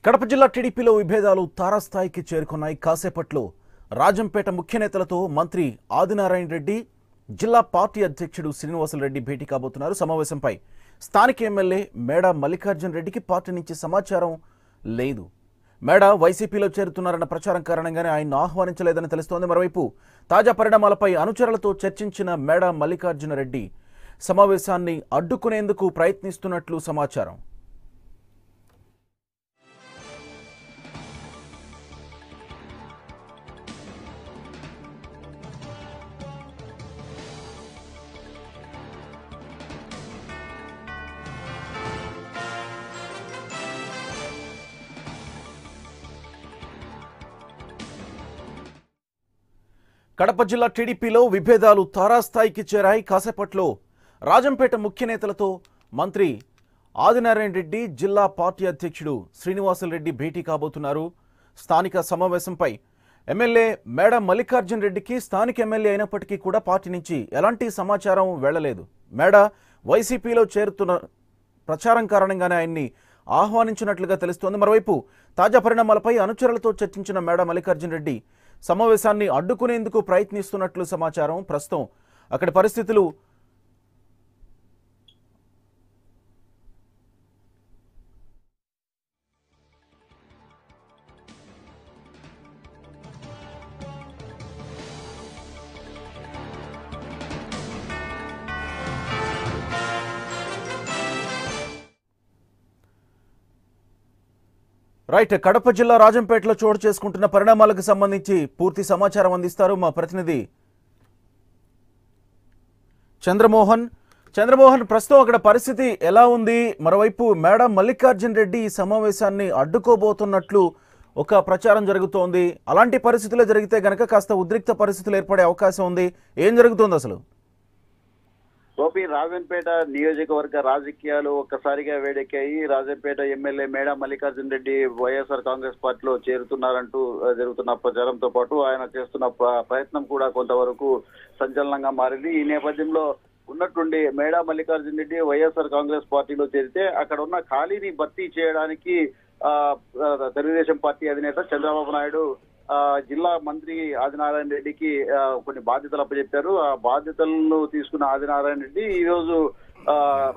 కడప జిల్లా టీడీపీలో విభేదాలు తారాస్థాయికి చేరుకున్నాయి. కాసేపట్లో రాజంపేట ముఖ్య నేతలతో మంత్రి ఆదినారాయణ రెడ్డి, జిల్లా పార్టీ అధ్యక్షుడు శ్రీనివాసులరెడ్డి భేటీ కాబోతున్నారు. సమావేశంపై స్థానిక ఎమ్మెల్యే మేడ మల్లికార్జున రెడ్డికి పార్టీ నుంచి సమాచారం లేదు. మేడ వైసీపీలో చేరుతున్నారన్న ప్రచారం కారణంగానే ఆయన్ను ఆహ్వానించలేదని తెలుస్తోంది. మరోవైపు తాజా పరిణామాలపై అనుచరులతో చర్చించిన మేడ మల్లికార్జున రెడ్డి సమావేశాన్ని అడ్డుకునేందుకు ప్రయత్నిస్తున్నట్లు సమాచారం. కడప జిల్లా టీడీపీలో విభేదాలు తారాస్థాయికి చేరాయి. కాసేపట్లో రాజంపేట ముఖ్య నేతలతో మంత్రి ఆదినారాయణ రెడ్డి, జిల్లా పార్టీ అధ్యక్షుడు శ్రీనివాసులరెడ్డి భేటీ కాబోతున్నారు. స్థానిక సమావేశంపై ఎమ్మెల్యే మేడ మల్లికార్జున రెడ్డికి స్థానిక ఎమ్మెల్యే అయినప్పటికీ కూడా పార్టీ నుంచి ఎలాంటి సమాచారం వెళ్లలేదు. మేడ వైసీపీలో చేరుతున్న ప్రచారం కారణంగానే ఆయన్ని ఆహ్వానించినట్లుగా తెలుస్తోంది. మరోవైపు తాజా పరిణామాలపై అనుచరులతో చర్చించిన మేడ మల్లికార్జున రెడ్డి సమావేశాన్ని అడ్డుకునేందుకు ప్రయత్నిస్తున్నట్లు సమాచారం. ప్రస్తుతం అక్కడి పరిస్థితులు రైట్. కడప జిల్లా రాజంపేటలో చోటు చేసుకుంటున్న పరిణామాలకు సంబంధించి పూర్తి సమాచారం అందిస్తారు మా ప్రతినిధి చంద్రమోహన్. ప్రస్తుతం అక్కడ పరిస్థితి ఎలా ఉంది? మరోవైపు మేడ మల్లికార్జున రెడ్డి ఈ సమావేశాన్ని అడ్డుకోబోతున్నట్లు ఒక ప్రచారం జరుగుతోంది. అలాంటి పరిస్థితులు జరిగితే గనక కాస్త ఉద్రిక్త పరిస్థితులు ఏర్పడే అవకాశం ఉంది. ఏం జరుగుతోంది అసలు? గోపి, రాజంపేట నియోజకవర్గ రాజకీయాలు ఒక్కసారిగా వేడెక్కాయి. రాజంపేట ఎమ్మెల్యే మేడ మల్లికార్జున రెడ్డి వైఎస్ఆర్ కాంగ్రెస్ పార్టీలో చేరుతున్నారంటూ జరుగుతున్న ప్రచారంతో పాటు ఆయన చేస్తున్న ప్రయత్నం కూడా కొంతవరకు సంచలనంగా మారింది. ఈ నేపథ్యంలో ఉన్నట్టుండి మేడ మల్లికార్జున రెడ్డి వైఎస్ఆర్ కాంగ్రెస్ పార్టీలో చేరితే అక్కడ ఉన్న ఖాళీని భర్తీ చేయడానికి తెలుగుదేశం పార్టీ అధినేత చంద్రబాబు నాయుడు జిల్లా మంత్రి ఆదినారాయణ రెడ్డికి కొన్ని బాధ్యతలు అప్పచెప్పారు. ఆ బాధ్యతలను తీసుకున్న ఆదినారాయణ రెడ్డి ఈ రోజు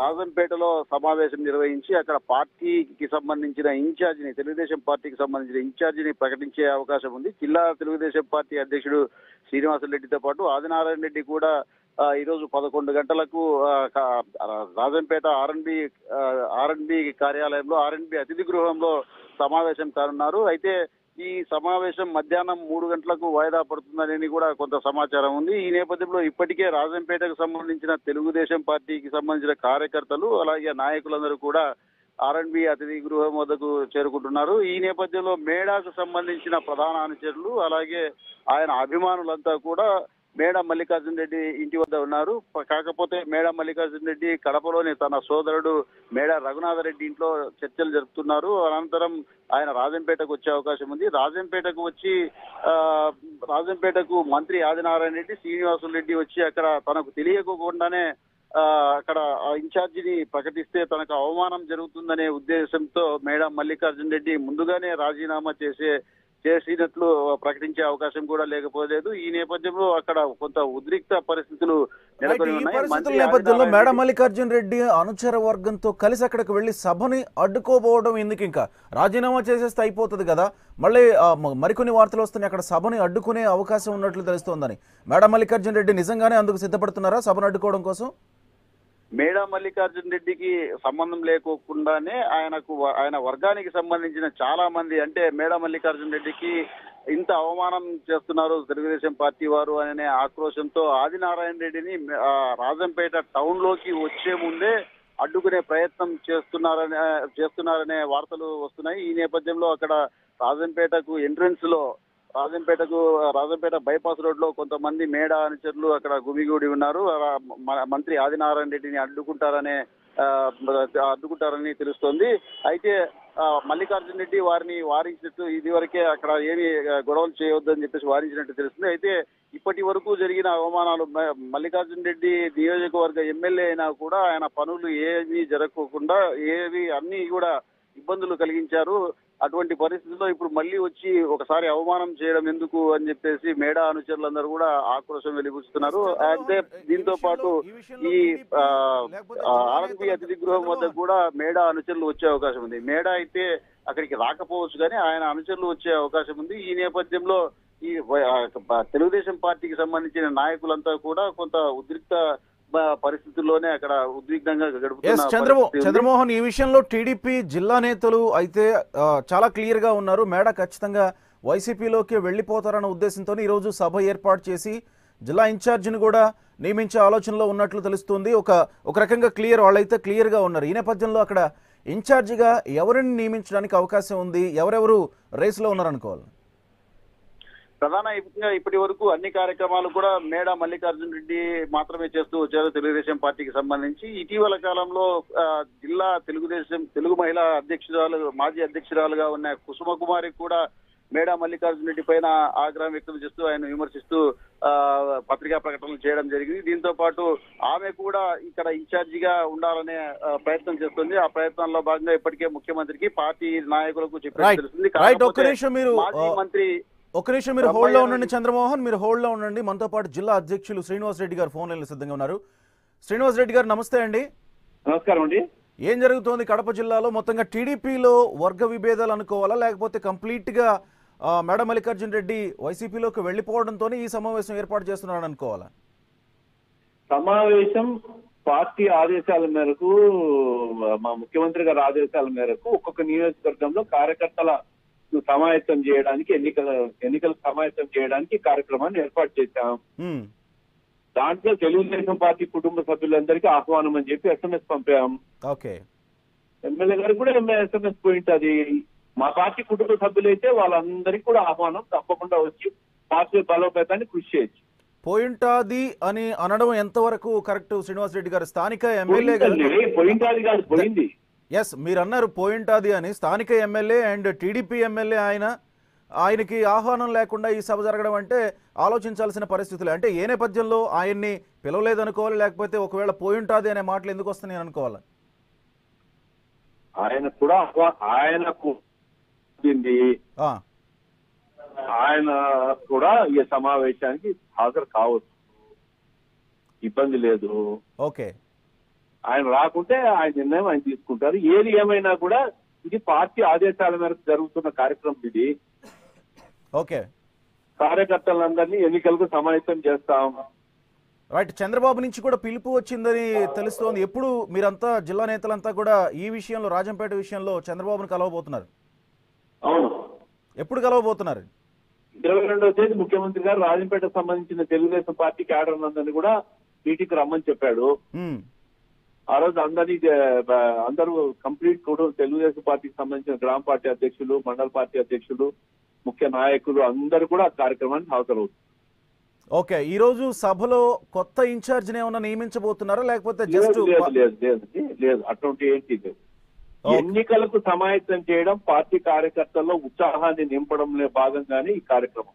రాజంపేటలో సమావేశం నిర్వహించి అక్కడ పార్టీకి సంబంధించిన ఇన్ఛార్జిని, తెలుగుదేశం పార్టీకి సంబంధించిన ఇన్ఛార్జిని ప్రకటించే అవకాశం ఉంది. జిల్లా తెలుగుదేశం పార్టీ అధ్యక్షుడు శ్రీనివాసులరెడ్డితో పాటు ఆదినారాయణ రెడ్డి కూడా ఈ రోజు 11 గంటలకు రాజంపేట ఆర్ఎన్బి కార్యాలయంలో, ఆర్ఎన్బి అతిథి గృహంలో సమావేశం కానున్నారు. అయితే ఈ సమావేశం మధ్యాహ్నం 3 గంటలకు వాయిదా పడుతుందని కూడా కొంత సమాచారం ఉంది. ఈ నేపథ్యంలో ఇప్పటికే రాజంపేటకు సంబంధించిన తెలుగుదేశం పార్టీకి సంబంధించిన కార్యకర్తలు అలాగే నాయకులందరూ కూడా ఆర్ఎన్బి అతిథి గృహం వద్దకు చేరుకుంటున్నారు. ఈ నేపథ్యంలో మేడాకు సంబంధించిన ప్రధాన అనుచరులు అలాగే ఆయన అభిమానులంతా కూడా మేడ మల్లికార్జున రెడ్డి ఇంటి వద్ద ఉన్నారు. కాకపోతే మేడ మల్లికార్జున రెడ్డి కడపలోని తన సోదరుడు మేడ రఘునాథరెడ్డి ఇంట్లో చర్చలు జరుపుతున్నారు. అనంతరం ఆయన రాజంపేటకు వచ్చే అవకాశం ఉంది. రాజంపేటకు మంత్రి ఆదినారాయణ రెడ్డి, శ్రీనివాసులరెడ్డి వచ్చి అక్కడ తనకు తెలియకుండానే అక్కడ ఇన్ఛార్జిని ప్రకటిస్తే తనకు అవమానం జరుగుతుందనే ఉద్దేశంతో మేడ మల్లికార్జున రెడ్డి ముందుగానే రాజీనామా చేసినట్లు ప్రకటించే అవకాశం కూడా లేకపోలేదు. ఈ నేపథ్యంలో అక్కడ కొంత ఉద్రిక్త పరిస్థితులు నెలకొని ఉన్నాయి. నేపథ్యంలో మేడ మల్లికార్జున రెడ్డి అనుచర వర్గంతో కలిసి అక్కడికి వెళ్లి సభని అడ్డుకోబోవడం ఎందుకు? ఇంకా రాజీనామా చేసేస్తే అయిపోతుంది కదా. మళ్ళీ మరికొన్ని వార్తలు వస్తున్నాయి అక్కడ సభని అడ్డుకునే అవకాశం ఉన్నట్లు తెలుస్తోందని. మేడ మల్లికార్జున రెడ్డి నిజంగానే అందుకు సిద్ధపడుతున్నారా సభను అడ్డుకోవడం కోసం? మేడ మల్లికార్జున రెడ్డికి సంబంధం లేకోకుండానే ఆయన వర్గానికి సంబంధించిన చాలా మంది, అంటే మేడ మల్లికార్జున రెడ్డికి ఇంత అవమానం చేస్తున్నారు తెలుగుదేశం పార్టీ వారు అనే ఆక్రోశంతో ఆదినారాయణ రెడ్డిని రాజంపేట టౌన్ లోకి వచ్చే ముందే అడ్డుకునే ప్రయత్నం చేస్తున్నారనే వార్తలు వస్తున్నాయి. ఈ నేపథ్యంలో అక్కడ రాజంపేట బైపాస్ రోడ్ లో కొంతమంది మేడ అనుచరులు అక్కడ గుమిగూడి ఉన్నారు. మంత్రి ఆదినారాయణ రెడ్డిని అడ్డుకుంటారని తెలుస్తోంది. అయితే మల్లికార్జున రెడ్డి వారిని వారించినట్టు, ఇదివరకే అక్కడ ఏమి గొడవలు చేయవద్దని చెప్పేసి వారించినట్టు తెలుస్తుంది. అయితే ఇప్పటి వరకు జరిగిన అవమానాలు, మల్లికార్జున రెడ్డి నియోజకవర్గ ఎమ్మెల్యే అయినా కూడా ఆయన పనులు ఏమీ జరగకుండా అన్ని కూడా ఇబ్బందులు కలిగించారు. అటువంటి పరిస్థితుల్లో ఇప్పుడు మళ్ళీ వచ్చి ఒకసారి అవమానం చేయడం ఎందుకు అని చెప్పేసి మేడా అనుచరులందరూ కూడా ఆక్రోశం వెలిబుస్తున్నారు. అయితే దీంతో పాటు ఈ ఆర్ఎన్బి అతిథి గృహం వద్ద కూడా మేడా అనుచరులు వచ్చే అవకాశం ఉంది. మేడా అయితే అక్కడికి రాకపోవచ్చు కానీ ఆయన అనుచరులు వచ్చే అవకాశం ఉంది. ఈ నేపథ్యంలో ఈ తెలుగుదేశం పార్టీకి సంబంధించిన నాయకులంతా కూడా కొంత ఉద్రిక్త పరిస్థితుల్లోనే అక్కడ ఉద్విగ్నంగా గడుపుతున్నారు. చంద్రమోహన్, ఈ విషయంలో టీడీపీ జిల్లా నేతలు అయితే చాలా క్లియర్ గా ఉన్నారు. మేడా ఖచ్చితంగా వైసీపీలోకి వెళ్లిపోతారన్న ఉద్దేశంతో ఈ రోజు సభ ఏర్పాటు చేసి జిల్లా ఇన్ఛార్జిని కూడా నియమించే ఆలోచనలో ఉన్నట్లు తెలుస్తుంది. ఒక రకంగా వాళ్ళైతే క్లియర్ గా ఉన్నారు. ఈ నేపథ్యంలో అక్కడ ఇన్ఛార్జిగా ఎవరిని నియమించడానికి అవకాశం ఉంది? ఎవరెవరు రేసులో ఉన్నారనుకోవాలి? ప్రధానంగా ఇప్పటి వరకు అన్ని కార్యక్రమాలు కూడా మేడా మల్లికార్జున రెడ్డి మాత్రమే చేస్తూ వచ్చారు తెలుగుదేశం పార్టీకి సంబంధించి. ఇటీవల కాలంలో జిల్లా తెలుగు మహిళా అధ్యక్షురాలు, మాజీ అధ్యక్షురాలుగా ఉన్న కుసుమ కుమారి కూడా మేడా మల్లికార్జున రెడ్డి పైన ఆగ్రహం వ్యక్తం చేస్తూ ఆయన విమర్శిస్తూ పత్రికా ప్రకటనలు చేయడం జరిగింది. దీంతో పాటు ఆమె కూడా ఇక్కడ ఇన్ఛార్జిగా ఉండాలనే ప్రయత్నం చేస్తుంది. ఆ ప్రయత్నంలో భాగంగా ఇప్పటికే ముఖ్యమంత్రికి పార్టీ నాయకులకు చెప్పడం తెలుస్తుంది. ఒక నిమిషం మీరు హోల్డ్ లో ఉండండి చంద్రమోహన్, మీరు హోల్డ్ లో ఉండండి. మనతో పాటు జిల్లా అధ్యక్షులు శ్రీనివాస్ రెడ్డి గారు ఫోన్ లైన్ సిద్ధంగా ఉన్నారు. శ్రీనివాస్ రెడ్డి గారు నమస్తే అండి. నమస్కారం అండి. ఏం జరుగుతోంది కడప జిల్లాలో? మొత్తంగా టీడీపీలో వర్గ విభేదాలు అనుకోవాలా, లేకపోతే కంప్లీట్ గా మేడా మల్లికార్జున రెడ్డి వైసీపీలోకి వెళ్లిపోవడంతో ఈ సమావేశం ఏర్పాటు చేస్తున్నారని అనుకోవాలా? సమావేశం పార్టీ ఆదేశాల మేరకు, మా ముఖ్యమంత్రి గారి ఆదేశాల మేరకు ఒక్కొక్క నియోజకవర్గంలో కార్యకర్తల సమాయత్తం చేయడానికి ఎన్నికల సమాయత్తం చేయడానికి కార్యక్రమాన్ని ఏర్పాటు చేశాం. దాంట్లో తెలుగుదేశం పార్టీ కుటుంబ సభ్యులందరికీ ఆహ్వానం అని చెప్పి SMS పంపాం. ఎమ్మెల్యే గారికి కూడా SMS పోయింట్. అది మా పార్టీ కుటుంబ సభ్యులైతే వాళ్ళందరికీ కూడా ఆహ్వానం, తప్పకుండా వచ్చి పార్టీ బలోపేతాన్ని కృషి చేయొచ్చు. పోయింటాది అని అనడం ఎంతవరకు కరెక్ట్ శ్రీనివాస్ రెడ్డి గారు? స్థానిక ఎమ్మెల్యే పోయింటాది కాదు, పోయింది. ఎస్, మీరు అన్నారు పోయింటాది అని. స్థానిక ఎమ్మెల్యే అండ్ టీడీపీ ఎమ్మెల్యే ఆయనకి ఆహ్వానం లేకుండా ఈ సభ జరగడం అంటే ఆలోచించాల్సిన పరిస్థితులే. అంటే ఏ నేపథ్యంలో ఆయన్ని పిలవలేదనుకోవాలి, లేకపోతే ఒకవేళ పోయింటాది అనే మాటలు ఎందుకు వస్తున్నాయి అనుకోవాలి? ఆయనకు ఆయన కూడా ఈ సమావేశానికి హాజరు కావచ్చు, ఇబ్బంది లేదు. ఓకే, ఆయన రాకుంటే ఆయన నిర్ణయం ఆయన తీసుకుంటారు. ఏది ఏమైనా కూడా ఇది పార్టీ ఆదేశాల మేరకు జరుగుతున్న కార్యక్రమం. ఇది ఓకే, కార్యకర్తలందరినీ ఎన్నికలకు సమాయత్తం చేస్తాం. రైట్. చంద్రబాబు నుంచి కూడా పిలుపు వచ్చిందని తెలుస్తోంది. ఎప్పుడు మీరంతా జిల్లా నేతలంతా కూడా ఈ విషయంలో, రాజంపేట విషయంలో చంద్రబాబును కలవబోతున్నారు? అవును. ఎప్పుడు కలవబోతున్నారు? 22వ తేదీ ముఖ్యమంత్రి గారు రాజంపేటకు సంబంధించిన తెలుగుదేశం పార్టీ క్యాడర్ అందరినీ కూడా మీటింగ్ రమ్మని చెప్పాడు. ఆ రోజు అందరూ కంప్లీట్ కూడా తెలుగుదేశం పార్టీకి సంబంధించిన గ్రామ పార్టీ అధ్యక్షులు, మండల పార్టీ అధ్యక్షులు, ముఖ్య నాయకులు అందరూ కూడా కార్యక్రమానికి హాజరవుతారు. ఓకే, ఈ రోజు సభలో కొత్త ఇన్ఛార్జ్ ఏమన్నా నియమించబోతున్నారా, లేకపోతే లేదు అటువంటి ఏంటి లేదు. ఎన్నికలకు సమాయత్తం చేయడం, పార్టీ కార్యకర్తల్లో ఉత్సాహాన్ని నింపడంలో భాగంగానే ఈ కార్యక్రమం.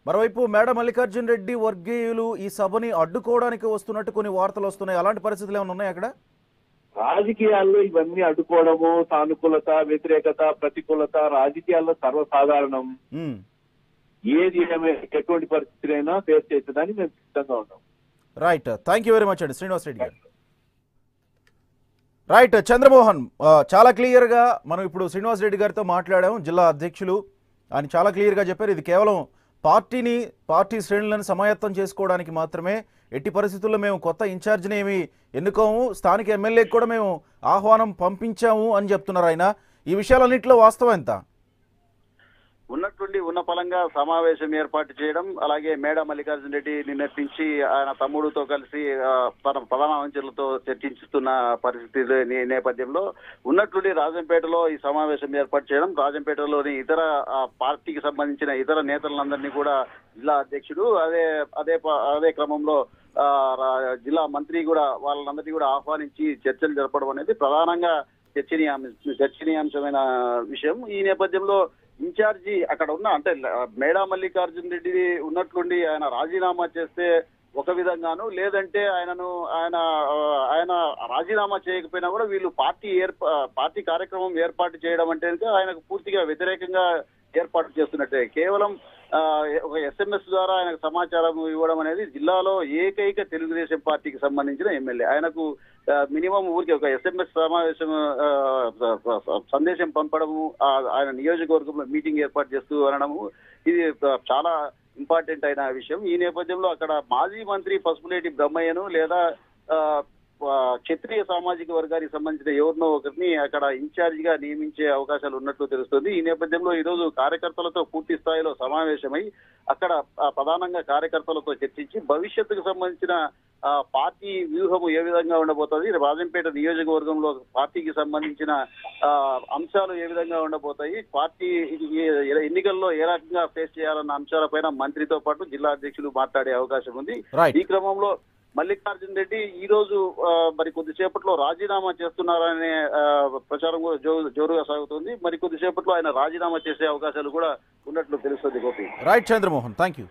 మరోవైపు మేడా మల్లికార్జున రెడ్డి వర్గీయులు ఈ సభని అడ్డుకోవడానికి వస్తున్నట్టు కొన్ని వార్తలు వస్తున్నాయి. అలాంటి పరిస్థితులు ఏమైనా ఉన్నాయి అక్కడ? రాజకీయాల్లో ఇవన్నీ అడ్డుకోవడము, సానుకూలత, వ్యతిరేకత, ప్రతికూలత రాజకీయాల్లో సర్వసాధారణం. ఏది ఎటువంటి పరిస్థితులైనా ఫేస్ చేసేదాన్ని మేము సిద్ధంగా ఉన్నాం. Right, thank you very much అండి శ్రీనివాస్ రెడ్డి గారు. రైట్, చంద్రమోహన్ చాలా క్లియర్గా మనం ఇప్పుడు శ్రీనివాస్ రెడ్డి గారితో మాట్లాడాము. జిల్లా అధ్యక్షులు ఆయన చాలా క్లియర్గా చెప్పారు. ఇది కేవలం పార్టీ శ్రేణులను సమాయత్తం చేసుకోవడానికి మాత్రమే. ఎట్టి పరిస్థితుల్లో మేము కొత్త ఇన్ఛార్జిని ఏమి ఎన్నుకోము, స్థానిక ఎమ్మెల్యేకి కూడా మేము ఆహ్వానం పంపించాము అని చెప్తున్నారు ఆయన. ఈ విషయాలన్నింటిలో వాస్తవం ఎంత? ఉన్నట్టుండి ఉన్న పలంగా సమావేశం ఏర్పాటు చేయడం, అలాగే మేడా మల్లికార్జున రెడ్డి నిన్నపించి ఆయన తమ్ముడితో కలిసి ప్రధాన మంత్రులతో చర్చిస్తున్న పరిస్థితి నేపథ్యంలో ఉన్నట్టుండి రాజంపేటలో ఈ సమావేశం ఏర్పాటు చేయడం, రాజంపేటలోని ఇతర పార్టీకి సంబంధించిన ఇతర నేతలందరినీ కూడా జిల్లా అధ్యక్షుడు అదే క్రమంలో జిల్లా మంత్రి కూడా వాళ్ళందరినీ కూడా ఆహ్వానించి చర్చలు జరపడం అనేది ప్రధానంగా చర్చనీయాంశమైన విషయం. ఈ నేపథ్యంలో ఇన్ఛార్జి అక్కడ ఉన్న అంటే మేడా మల్లికార్జున రెడ్డి ఉన్నట్లుండి ఆయన రాజీనామా చేస్తే ఒక విధంగాను, లేదంటే ఆయన రాజీనామా చేయకపోయినా కూడా వీళ్ళు పార్టీ కార్యక్రమం ఏర్పాటు చేయడం అంటే ఆయనకు పూర్తిగా వ్యతిరేకంగా ఏర్పాటు చేస్తున్నట్టే. కేవలం ఒక SMS ద్వారా ఆయనకు సమాచారం ఇవ్వడం అనేది జిల్లాలో ఏకైక తెలుగుదేశం పార్టీకి సంబంధించిన ఎమ్మెల్యే. ఆయనకు మినిమం ఊరికి ఒక SMS సమావేశం సందేశం పంపడము, ఆయన నియోజకవర్గంలో మీటింగ్ ఏర్పాటు చేస్తూ అనడము ఇది చాలా ఇంపార్టెంట్ అయిన విషయం. ఈ నేపథ్యంలో అక్కడ మాజీ మంత్రి పసుపులేటి బ్రహ్మయ్యను లేదా క్షత్రియ సామాజిక వర్గానికి సంబంధించిన ఎవరినో ఒకరిని అక్కడ ఇన్ఛార్జ్ గా నియమించే అవకాశాలు ఉన్నట్లు తెలుస్తుంది. ఈ నేపథ్యంలో ఈ రోజు కార్యకర్తలతో పూర్తి స్థాయిలో సమావేశమై అక్కడ ప్రధానంగా కార్యకర్తలతో చర్చించి భవిష్యత్తుకు సంబంధించిన పార్టీ వ్యూహము ఏ విధంగా ఉండబోతుంది, రాజంపేట నియోజకవర్గంలో పార్టీకి సంబంధించిన అంశాలు ఏ విధంగా ఉండబోతాయి, పార్టీ ఎన్నికల్లో ఏ రకంగా ఫేస్ చేయాలన్న అంశాలపైన మంత్రితో పాటు జిల్లా అధ్యక్షులు మాట్లాడే అవకాశం ఉంది. ఈ క్రమంలో మల్లికార్జున్ రెడ్డి ఈ రోజు మరి కొద్దిసేపట్లో రాజీనామా చేస్తున్నారనే ప్రచారం కూడా జోరుగా సాగుతుంది. మరి కొద్దిసేపట్లో ఆయన రాజీనామా చేసే అవకాశాలు కూడా ఉన్నట్లు తెలుస్తుంది. Gopi. Right Chandramohan, thank you.